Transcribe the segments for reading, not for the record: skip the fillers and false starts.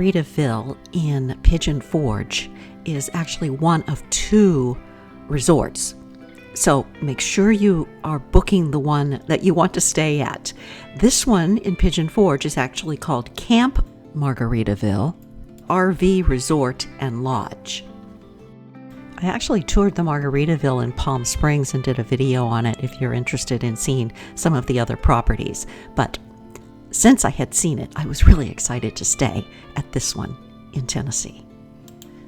Margaritaville in Pigeon Forge is actually one of 2 resorts. So make sure you are booking the one that you want to stay at. This one in Pigeon Forge is actually called Camp Margaritaville RV Resort and Lodge. I actually toured the Margaritaville in Palm Springs and did a video on it if you're interested in seeing some of the other properties. But since I had seen it, I was really excited to stay at this one in Tennessee.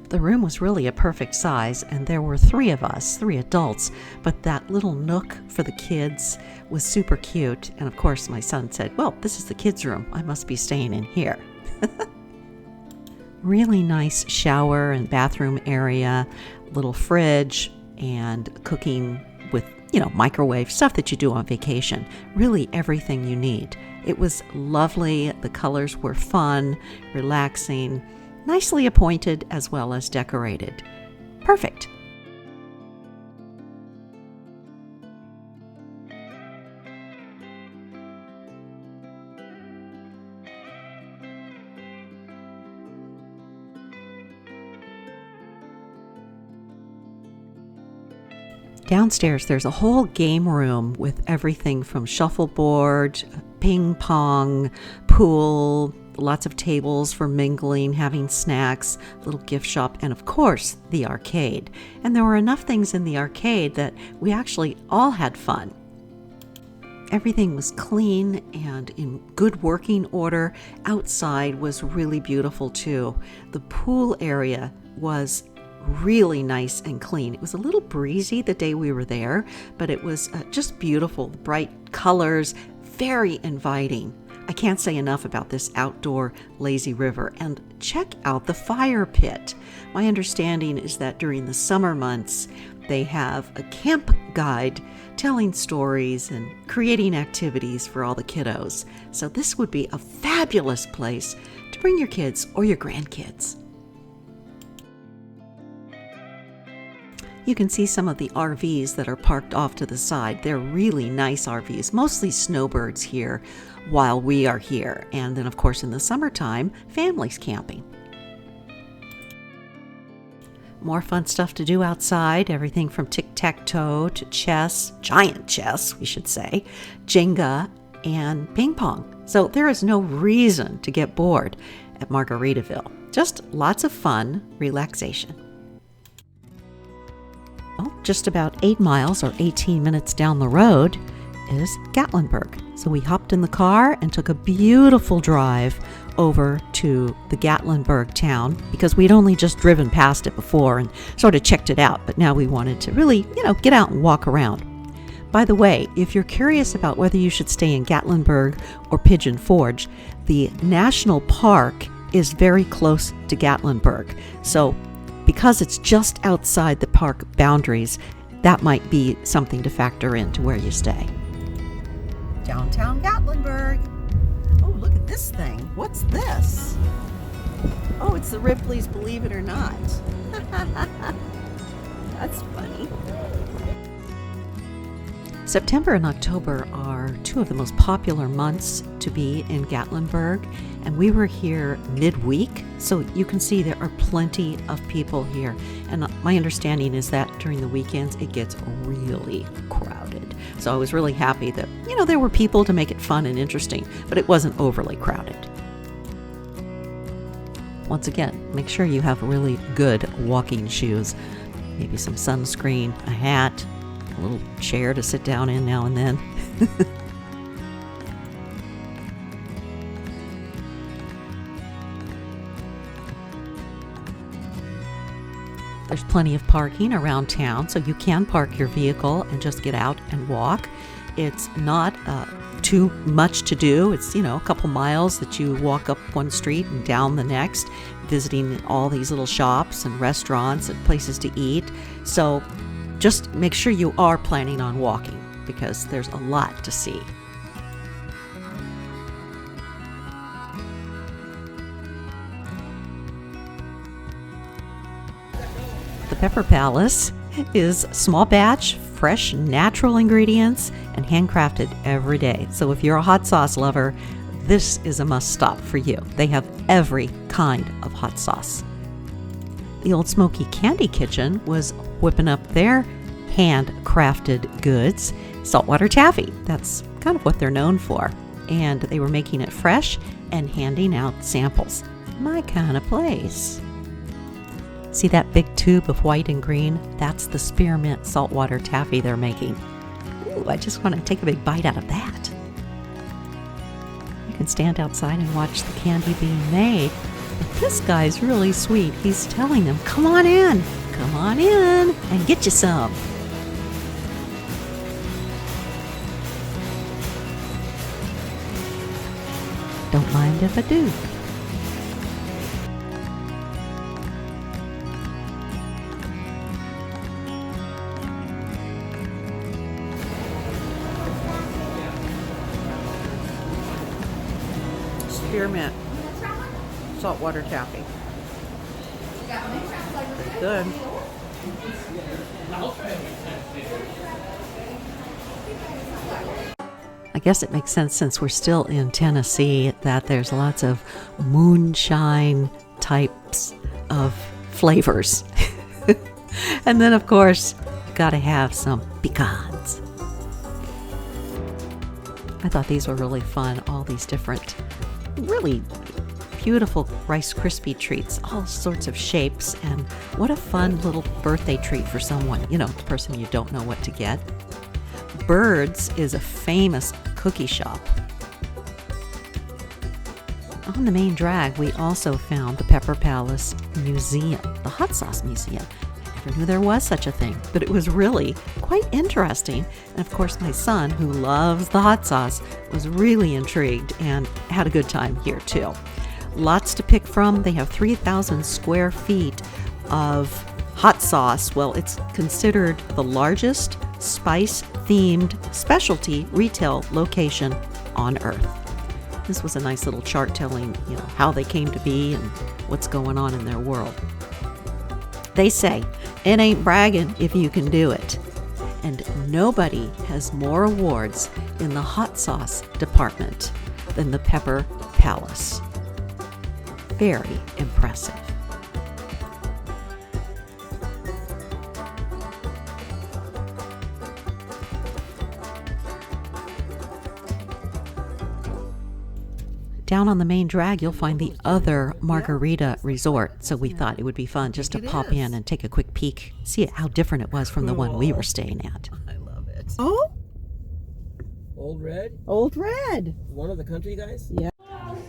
The room was really a perfect size, and there were 3 of us, 3 adults, but that little nook for the kids was super cute. And of course, my son said, well, this is the kids' room. I must be staying in here. Really nice shower and bathroom area, little fridge, and cooking with, microwave stuff that you do on vacation. Really everything you need. It was lovely. The colors were fun, relaxing, nicely appointed as well as decorated. Perfect. Downstairs, there's a whole game room with everything from shuffleboard, ping pong, pool, lots of tables for mingling, having snacks, little gift shop, and of course, the arcade. And there were enough things in the arcade that we actually all had fun. Everything was clean and in good working order. Outside was really beautiful too. The pool area was really nice and clean. It was a little breezy the day we were there, but it was just beautiful, bright colors, very inviting. I can't say enough about this outdoor lazy river. And check out the fire pit. My understanding is that during the summer months, they have a camp guide telling stories and creating activities for all the kiddos. So this would be a fabulous place to bring your kids or your grandkids. You can see some of the RVs that are parked off to the side. They're really nice RVs, mostly snowbirds here while we are here. And then, of course, in the summertime, families camping. More fun stuff to do outside, everything from tic-tac-toe to chess, giant chess, we should say, Jenga, and ping pong. So there is no reason to get bored at Margaritaville. Just lots of fun, relaxation. Well, just about 8 miles or 18 minutes down the road is Gatlinburg. So we hopped in the car and took a beautiful drive over to the Gatlinburg town because we'd only just driven past it before and sort of checked it out. But now we wanted to really, get out and walk around. By the way, if you're curious about whether you should stay in Gatlinburg or Pigeon Forge, the national park is very close to Gatlinburg. So because it's just outside the park boundaries, that might be something to factor into where you stay. Downtown Gatlinburg. Oh, look at this thing. What's this? Oh, it's the Ripley's Believe It or Not. That's funny. September and October are 2 of the most popular months to be in Gatlinburg, and we were here midweek, so you can see there are plenty of people here. And my understanding is that during the weekends it gets really crowded. So I was really happy that, there were people to make it fun and interesting, but it wasn't overly crowded. Once again, make sure you have really good walking shoes, maybe some sunscreen, a hat, a little chair to sit down in now and then. There's plenty of parking around town, so you can park your vehicle and just get out and walk. It's not too much to do. It's, a couple miles that you walk up one street and down the next, visiting all these little shops and restaurants and places to eat. So just make sure you are planning on walking because there's a lot to see. The Pepper Palace is small batch, fresh, natural ingredients and handcrafted every day. So if you're a hot sauce lover, this is a must-stop for you. They have every kind of hot sauce. The Old Smoky Candy Kitchen was whipping up their handcrafted goods, saltwater taffy. That's kind of what they're known for. And they were making it fresh and handing out samples. My kind of place. See that big tube of white and green? That's the spearmint saltwater taffy they're making. Ooh, I just want to take a big bite out of that. You can stand outside and watch the candy being made. But this guy's really sweet. He's telling them, come on in and get you some. Don't mind if I do. Spearmint saltwater taffy. Pretty good. I guess it makes sense since we're still in Tennessee that there's lots of moonshine types of flavors. And then of course, gotta have some pecans. I thought these were really fun, all these different, really beautiful Rice Krispie treats, all sorts of shapes, and what a fun little birthday treat for someone, the person you don't know what to get. Bird's is a famous cookie shop. On the main drag, we also found the Pepper Palace Museum, the Hot Sauce Museum. I never knew there was such a thing, but it was really quite interesting. And of course, my son, who loves the hot sauce, was really intrigued and had a good time here too. Lots to pick from. They have 3,000 square feet of hot sauce. Well, it's considered the largest spice-themed specialty retail location on Earth. This was a nice little chart telling, how they came to be and what's going on in their world. They say, it ain't bragging if you can do it. And nobody has more awards in the hot sauce department than the Pepper Palace. Very impressive. Down on the main drag, you'll find the other Margarita resort. So we thought it would be fun just to pop in and take a quick peek, see how different it was from the one we were staying at. I love it. Oh, Old Red? Old Red. One of the country guys? Yeah.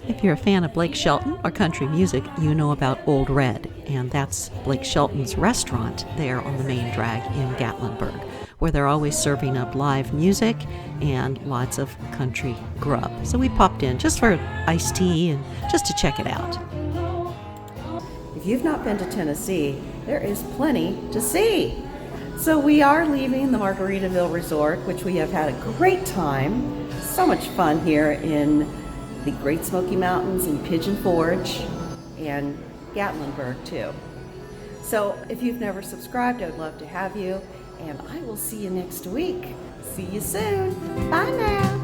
If you're a fan of Blake Shelton or country music, you know about Old Red, and that's Blake Shelton's restaurant there on the main drag in Gatlinburg, where they're always serving up live music and lots of country grub. So we popped in just for iced tea and just to check it out. If you've not been to Tennessee, there is plenty to see. So we are leaving the Margaritaville Resort, which we have had a great time. So much fun here in the Great Smoky Mountains and Pigeon Forge and Gatlinburg too. So if you've never subscribed, I would love to have you, and I will see you next week. See you soon. Bye now.